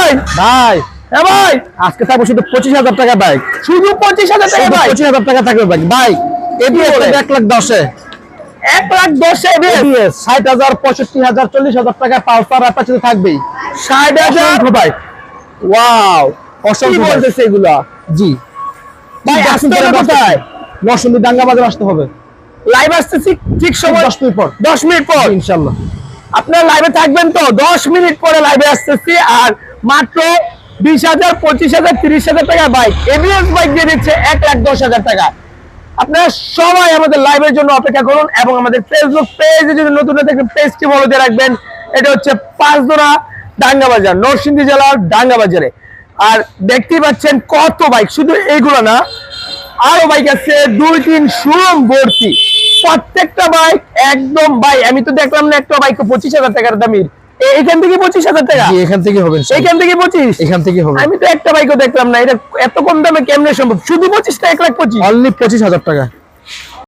ভাই ভাই হ্যাঁ ভাই, আজকে থাকবো শুধু 25,000 টাকা বাইক, শুধু 25,000 টাকা ভাই, 25,000 টাকা থাকবে বাইক। ভাই এবিএস 1,10,000 1,10,000 এবিএস 60,000 65,000 40,000 টাকা পালসার অ্যাপাচি থাকবেই। 60,000 ভাই ওয়াও, কি অসংখ্য ভাই। বলতেছে এগুলা জি ভাই? আসতে হবে কোথায়? নরসিংদী ডাঙ্গা বাজার আসতে হবে লাইভ আসতেছি ঠিক সময় 10 মিনিট পর 10 মিনিট পর ইনশাআল্লাহ। আপনারা লাইভে থাকবেন তো? 10 মিনিট পরে লাইভে আসতেছি। আর মাত্র 20,000 25,000 30,000 টাকা বাইক, এবিএস বাইক দিয়ে দিচ্ছে 1,10,000 টাকা। আপনারা সবাই আমাদের লাইভের জন্য অপেক্ষা করুন এবং আমাদের ফেসবুক পেজে যদি নতুন দেখেন পেজটি ফলো দিয়ে রাখবেন। এটা হচ্ছে পাঁচদোনা ডাঙ্গা বাজার, নরসিংদী জেলার ডাঙ্গা বাজারে। আর দেখতেই পাচ্ছেন কত বাইক, শুধু এইগুলো না, আরো বাইক আছে 2-3 শোরুম ভর্তি। প্রত্যেকটা বাইক একদম ভাই, আমি তো দেখলাম না একটা বাইক 25,000 টাকার দামের। এখান থেকে 25,000 টাকা, জি এখান থেকে হবে ইনশাআল্লাহ। এখান থেকে 25, এখান থেকে হবে আমি তো একটা বাইকও দেখলাম না। এটা এত কম দামে কেমনে সম্ভব? শুধু 25 টা 1,25,000, অনলি 25,000 টাকা।